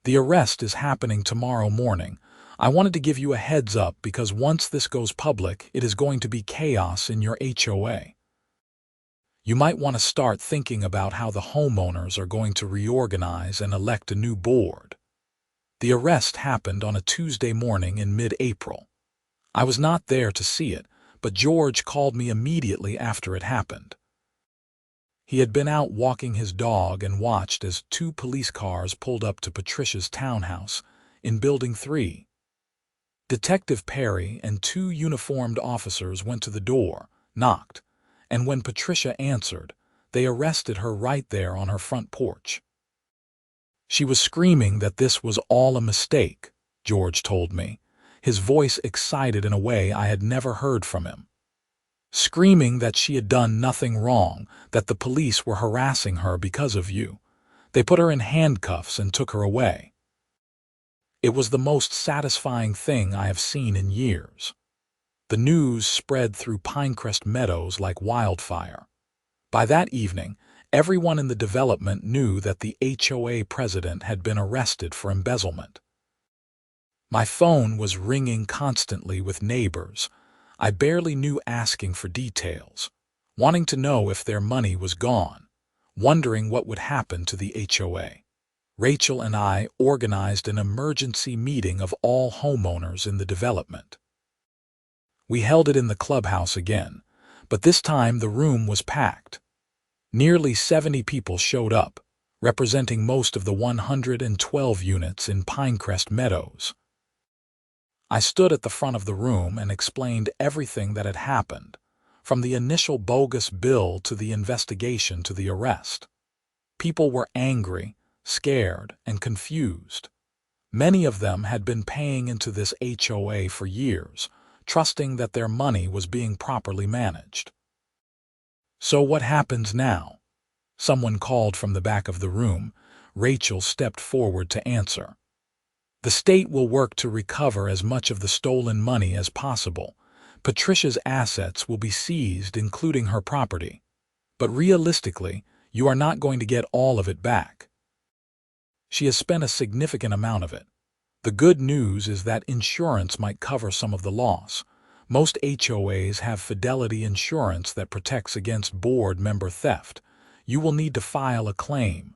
The arrest is happening tomorrow morning. I wanted to give you a heads up because once this goes public, it is going to be chaos in your HOA. You might want to start thinking about how the homeowners are going to reorganize and elect a new board." The arrest happened on a Tuesday morning in mid-April. I was not there to see it, but George called me immediately after it happened. He had been out walking his dog and watched as 2 police cars pulled up to Patricia's townhouse in Building 3. Detective Perry and 2 uniformed officers went to the door, knocked, and when Patricia answered, they arrested her right there on her front porch. She was screaming that this was all a mistake, George told me. his voice excited in a way I had never heard from him. Screaming that she had done nothing wrong, that the police were harassing her because of you. They put her in handcuffs and took her away. It was the most satisfying thing I have seen in years. The news spread through Pinecrest Meadows like wildfire. By that evening, everyone in the development knew that the HOA president had been arrested for embezzlement. My phone was ringing constantly with neighbors. I barely knew, asking for details, wanting to know if their money was gone, wondering what would happen to the HOA. Rachel and I organized an emergency meeting of all homeowners in the development. We held it in the clubhouse again, but this time the room was packed. Nearly 70 people showed up, representing most of the 112 units in Pinecrest Meadows. I stood at the front of the room and explained everything that had happened, from the initial bogus bill to the investigation to the arrest. People were angry, scared, and confused. Many of them had been paying into this HOA for years, trusting that their money was being properly managed. "So what happens now?" someone called from the back of the room. Rachel stepped forward to answer. "The state will work to recover as much of the stolen money as possible. Patricia's assets will be seized, including her property. But realistically, you are not going to get all of it back. She has spent a significant amount of it. The good news is that insurance might cover some of the loss. Most HOAs have fidelity insurance that protects against board member theft. You will need to file a claim."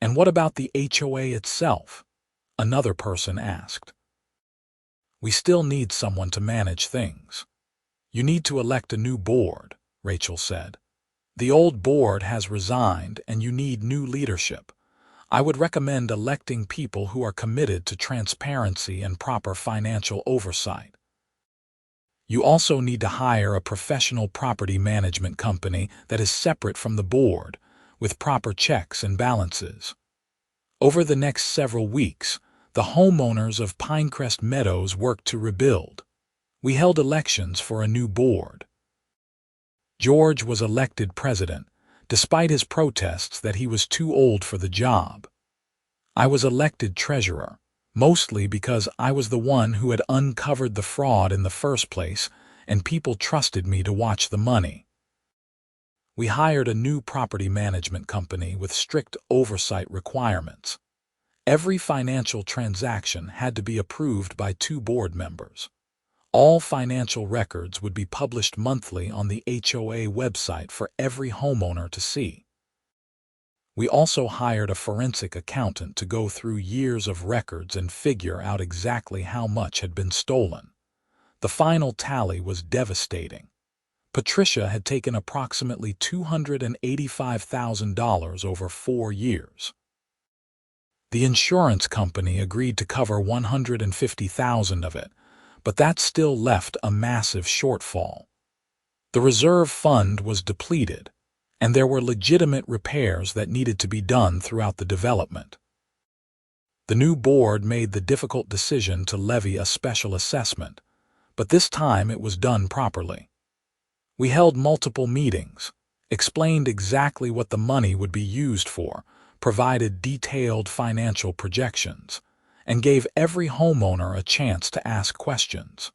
"And what about the HOA itself?" another person asked. "We still need someone to manage things. You need to elect a new board," Rachel said. "The old board has resigned and you need new leadership. I would recommend electing people who are committed to transparency and proper financial oversight. You also need to hire a professional property management company that is separate from the board, with proper checks and balances." Over the next several weeks, the homeowners of Pinecrest Meadows worked to rebuild. We held elections for a new board. George was elected president, despite his protests that he was too old for the job. I was elected treasurer, mostly because I was the one who had uncovered the fraud in the first place, and people trusted me to watch the money. We hired a new property management company with strict oversight requirements. Every financial transaction had to be approved by 2 board members. All financial records would be published monthly on the HOA website for every homeowner to see. We also hired a forensic accountant to go through years of records and figure out exactly how much had been stolen. The final tally was devastating. Patricia had taken approximately $285,000 over 4 years. The insurance company agreed to cover $150,000 of it, but that still left a massive shortfall. The reserve fund was depleted, and there were legitimate repairs that needed to be done throughout the development. The new board made the difficult decision to levy a special assessment, but this time it was done properly. We held multiple meetings, explained exactly what the money would be used for, provided detailed financial projections, and gave every homeowner a chance to ask questions.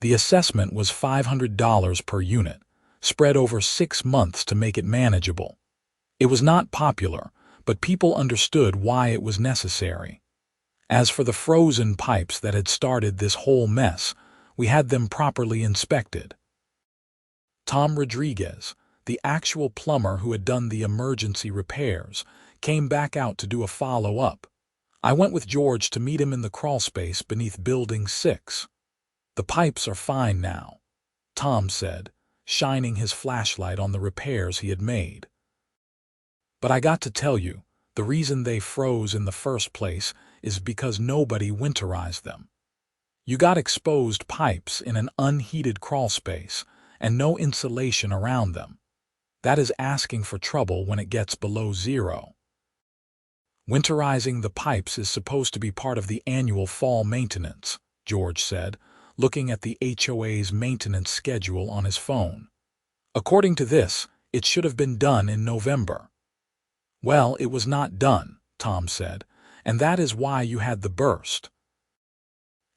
The assessment was $500 per unit, spread over 6 months to make it manageable. It was not popular, but people understood why it was necessary. As for the frozen pipes that had started this whole mess, we had them properly inspected. Tom Rodriguez, the actual plumber who had done the emergency repairs, came back out to do a follow-up. I went with George to meet him in the crawlspace beneath Building 6. "The pipes are fine now," Tom said, shining his flashlight on the repairs he had made. "But I got to tell you, the reason they froze in the first place is because nobody winterized them. You got exposed pipes in an unheated crawlspace and no insulation around them. That is asking for trouble when it gets below 0. Winterizing the pipes is supposed to be part of the annual fall maintenance," George said, looking at the HOA's maintenance schedule on his phone. "According to this, it should have been done in November." "Well, it was not done," Tom said, "and that is why you had the burst.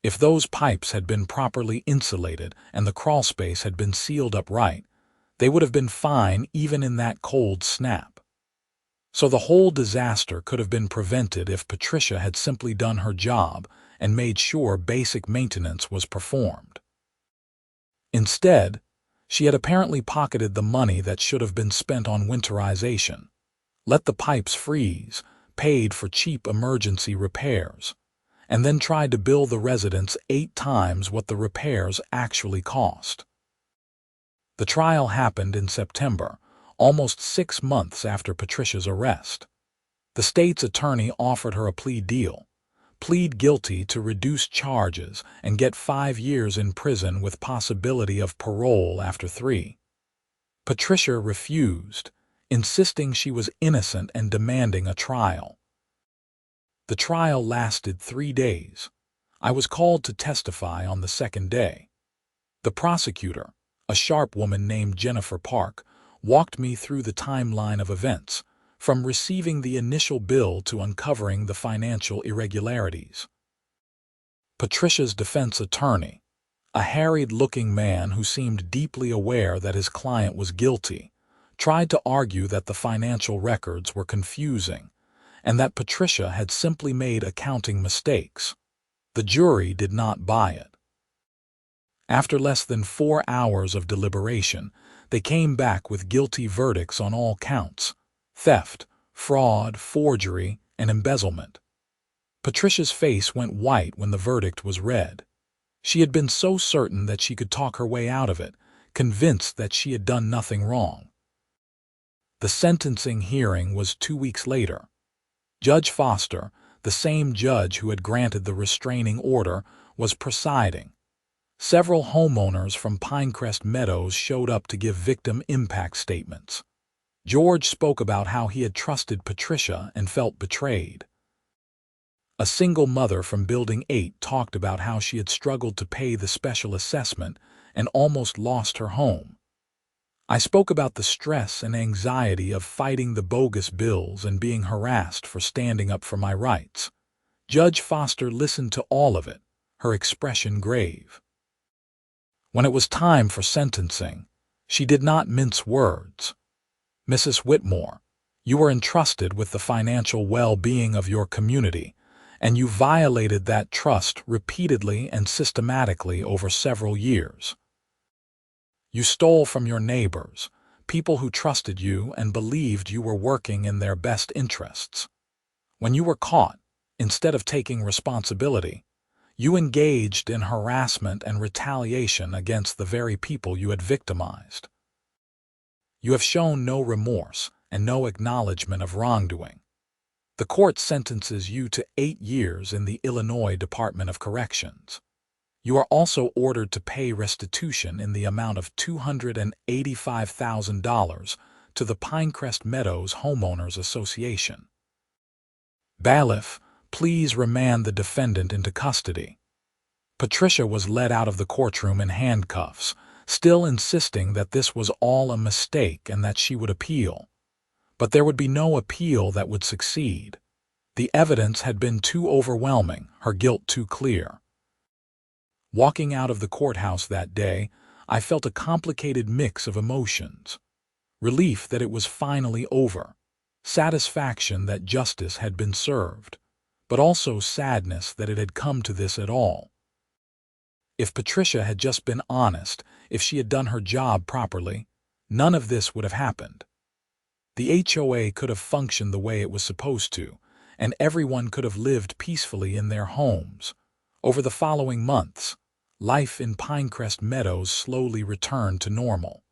If those pipes had been properly insulated and the crawlspace had been sealed up right, they would have been fine even in that cold snap. So the whole disaster could have been prevented if Patricia had simply done her job and made sure basic maintenance was performed. Instead, she had apparently pocketed the money that should have been spent on winterization, let the pipes freeze, paid for cheap emergency repairs, and then tried to bill the residents 8 times what the repairs actually cost. The trial happened in September, almost 6 months after Patricia's arrest. The state's attorney offered her a plea deal: plead guilty to reduce charges and get 5 years in prison with possibility of parole after 3. Patricia refused, insisting she was innocent and demanding a trial. The trial lasted 3 days. I was called to testify on the second day. The prosecutor, a sharp woman named Jennifer Park, walked me through the timeline of events, from receiving the initial bill to uncovering the financial irregularities. Patricia's defense attorney, a harried-looking man who seemed deeply aware that his client was guilty, tried to argue that the financial records were confusing and that Patricia had simply made accounting mistakes. The jury did not buy it. After less than 4 hours of deliberation, they came back with guilty verdicts on all counts: theft, fraud, forgery, and embezzlement. Patricia's face went white when the verdict was read. She had been so certain that she could talk her way out of it, convinced that she had done nothing wrong. The sentencing hearing was 2 weeks later. Judge Foster, the same judge who had granted the restraining order, was presiding. Several homeowners from Pinecrest Meadows showed up to give victim impact statements. George spoke about how he had trusted Patricia and felt betrayed. A single mother from Building 8 talked about how she had struggled to pay the special assessment and almost lost her home. I spoke about the stress and anxiety of fighting the bogus bills and being harassed for standing up for my rights. Judge Foster listened to all of it, her expression grave. When it was time for sentencing, she did not mince words. "Mrs. Whitmore, you were entrusted with the financial well-being of your community, and you violated that trust repeatedly and systematically over several years. You stole from your neighbors, people who trusted you and believed you were working in their best interests. When you were caught, instead of taking responsibility, you engaged in harassment and retaliation against the very people you had victimized. You have shown no remorse and no acknowledgement of wrongdoing. The court sentences you to 8 years in the Illinois Department of Corrections. You are also ordered to pay restitution in the amount of $285,000 to the Pinecrest Meadows Homeowners Association. Bailiff, please remand the defendant into custody." Patricia was led out of the courtroom in handcuffs, still insisting that this was all a mistake and that she would appeal. But there would be no appeal that would succeed. The evidence had been too overwhelming, her guilt too clear. Walking out of the courthouse that day, I felt a complicated mix of emotions: relief that it was finally over, satisfaction that justice had been served, but also sadness that it had come to this at all. If Patricia had just been honest, if she had done her job properly, none of this would have happened. The HOA could have functioned the way it was supposed to, and everyone could have lived peacefully in their homes. Over the following months, life in Pinecrest Meadows slowly returned to normal.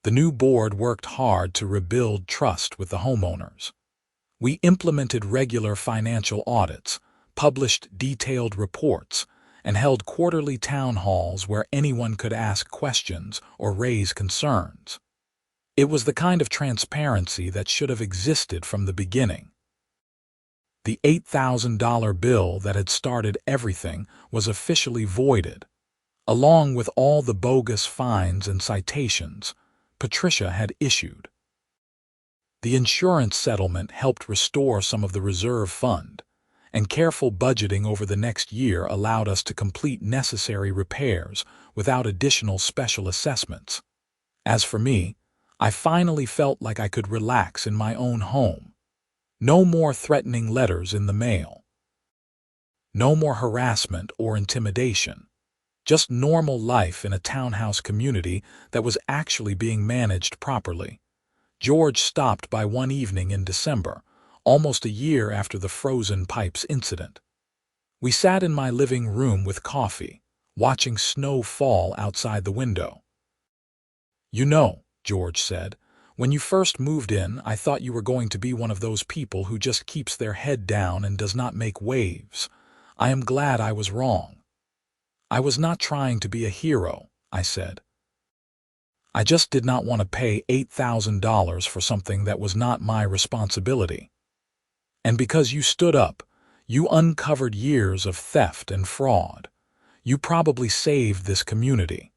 The new board worked hard to rebuild trust with the homeowners. We implemented regular financial audits, published detailed reports, and held quarterly town halls where anyone could ask questions or raise concerns. It was the kind of transparency that should have existed from the beginning. The $8,000 bill that had started everything was officially voided. Along with all the bogus fines and citations Patricia had issued. The insurance settlement helped restore some of the reserve fund, and careful budgeting over the next year allowed us to complete necessary repairs without additional special assessments. As for me, I finally felt like I could relax in my own home. No more threatening letters in the mail. No more harassment or intimidation. Just normal life in a townhouse community that was actually being managed properly. George stopped by one evening in December, almost a year after the frozen pipes incident. We sat in my living room with coffee, watching snow fall outside the window. "You know," George said, "when you first moved in, I thought you were going to be one of those people who just keeps their head down and does not make waves. I am glad I was wrong." "I was not trying to be a hero," I said. "I just did not want to pay $8,000 for something that was not my responsibility. And because you stood up, you uncovered years of theft and fraud. You probably saved this community.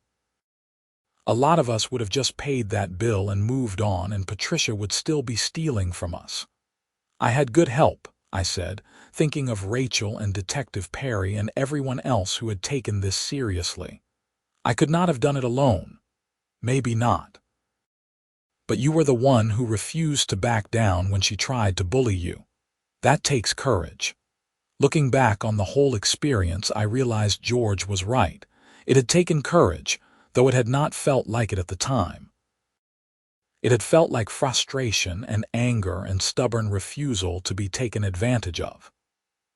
A lot of us would have just paid that bill and moved on, and Patricia would still be stealing from us." "I had good help," I said, thinking of Rachel and Detective Perry and everyone else who had taken this seriously. "I could not have done it alone." "Maybe not. But you were the one who refused to back down when she tried to bully you. That takes courage." Looking back on the whole experience, I realized George was right. It had taken courage, though it had not felt like it at the time. It had felt like frustration and anger and stubborn refusal to be taken advantage of.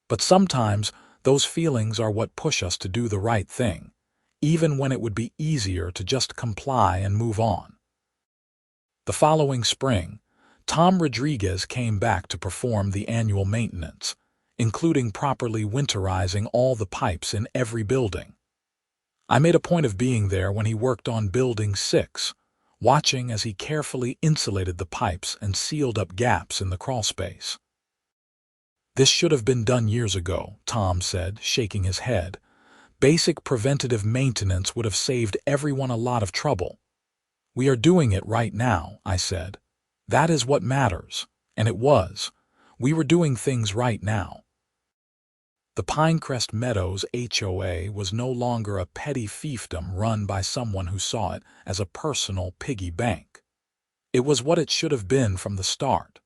But sometimes those feelings are what push us to do the right thing, even when it would be easier to just comply and move on. The following spring, Tom Rodriguez came back to perform the annual maintenance, including properly winterizing all the pipes in every building. I made a point of being there when he worked on Building 6, watching as he carefully insulated the pipes and sealed up gaps in the crawlspace. "This should have been done years ago," Tom said, shaking his head. "Basic preventative maintenance would have saved everyone a lot of trouble." "We are doing it right now," I said. "That is what matters." And it was. We were doing things right now. The Pinecrest Meadows HOA was no longer a petty fiefdom run by someone who saw it as a personal piggy bank. It was what it should have been from the start.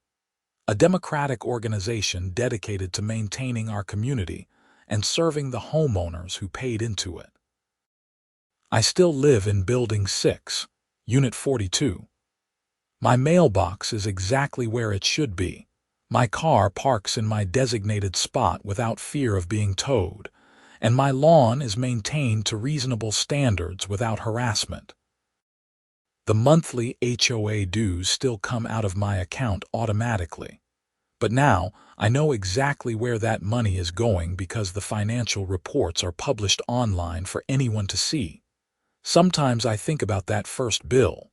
A democratic organization dedicated to maintaining our community and serving the homeowners who paid into it. I still live in Building 6, Unit 42. My mailbox is exactly where it should be. My car parks in my designated spot without fear of being towed, and my lawn is maintained to reasonable standards without harassment. The monthly HOA dues still come out of my account automatically. But now I know exactly where that money is going because the financial reports are published online for anyone to see. Sometimes I think about that first bill,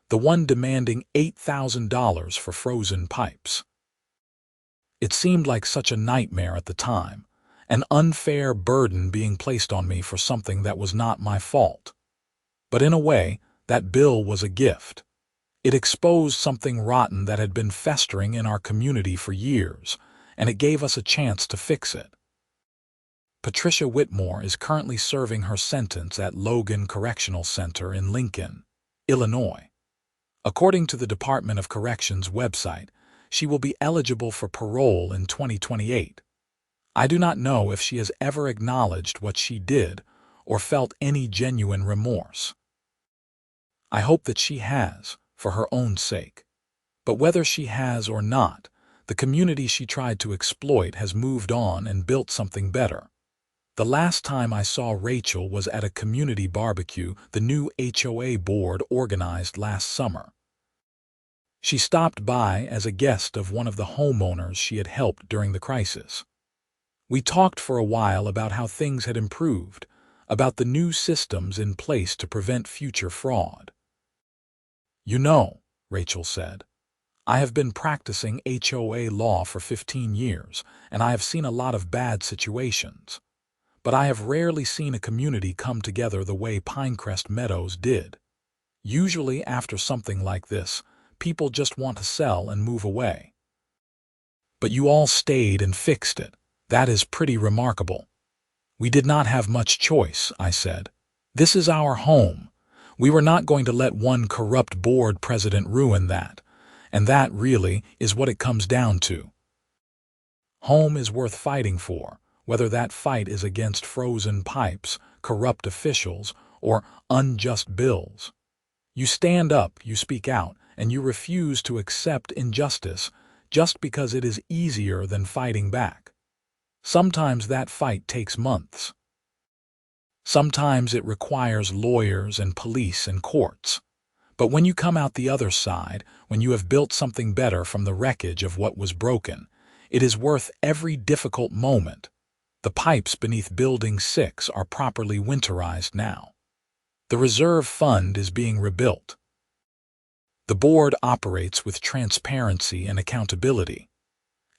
the one demanding $8,000 for frozen pipes. It seemed like such a nightmare at the time, an unfair burden being placed on me for something that was not my fault. But in a way, that bill was a gift. It exposed something rotten that had been festering in our community for years, and it gave us a chance to fix it. Patricia Whitmore is currently serving her sentence at Logan Correctional Center in Lincoln, Illinois. According to the Department of Corrections website, she will be eligible for parole in 2028. I do not know if she has ever acknowledged what she did or felt any genuine remorse. I hope that she has, for her own sake. But whether she has or not, the community she tried to exploit has moved on and built something better. The last time I saw Rachel was at a community barbecue the new HOA board organized last summer. She stopped by as a guest of one of the homeowners she had helped during the crisis. We talked for a while about how things had improved, about the new systems in place to prevent future fraud. "You know," Rachel said, I have been practicing HOA law for 15 years, and I have seen a lot of bad situations. But I have rarely seen a community come together the way Pinecrest Meadows did. Usually after something like this, people just want to sell and move away. But you all stayed and fixed it. That is pretty remarkable. We did not have much choice, I said. This is our home. We were not going to let one corrupt board president ruin that. And that really is what it comes down to. Home is worth fighting for, whether that fight is against frozen pipes, corrupt officials, or unjust bills. You stand up, you speak out, and you refuse to accept injustice just because it is easier than fighting back. Sometimes that fight takes months. Sometimes it requires lawyers and police and courts. But when you come out the other side, when you have built something better from the wreckage of what was broken, it is worth every difficult moment. The pipes beneath Building 6 are properly winterized now. The reserve fund is being rebuilt. The board operates with transparency and accountability.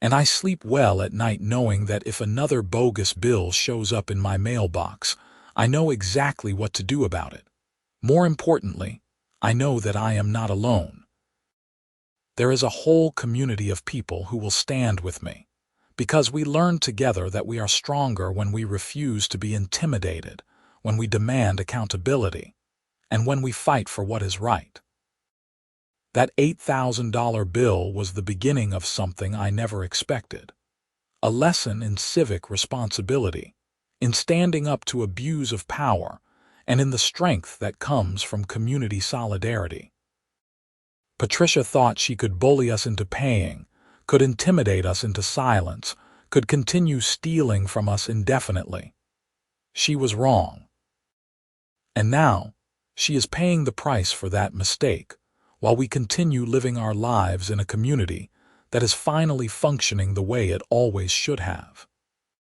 And I sleep well at night knowing that if another bogus bill shows up in my mailbox, I know exactly what to do about it. More importantly, I know that I am not alone. There is a whole community of people who will stand with me, because we learn together that we are stronger when we refuse to be intimidated, when we demand accountability, and when we fight for what is right. That $8,000 bill was the beginning of something I never expected. A lesson in civic responsibility, in standing up to abuse of power, and in the strength that comes from community solidarity. Patricia thought she could bully us into paying, could intimidate us into silence, could continue stealing from us indefinitely. She was wrong. And now, she is paying the price for that mistake, while we continue living our lives in a community that is finally functioning the way it always should have.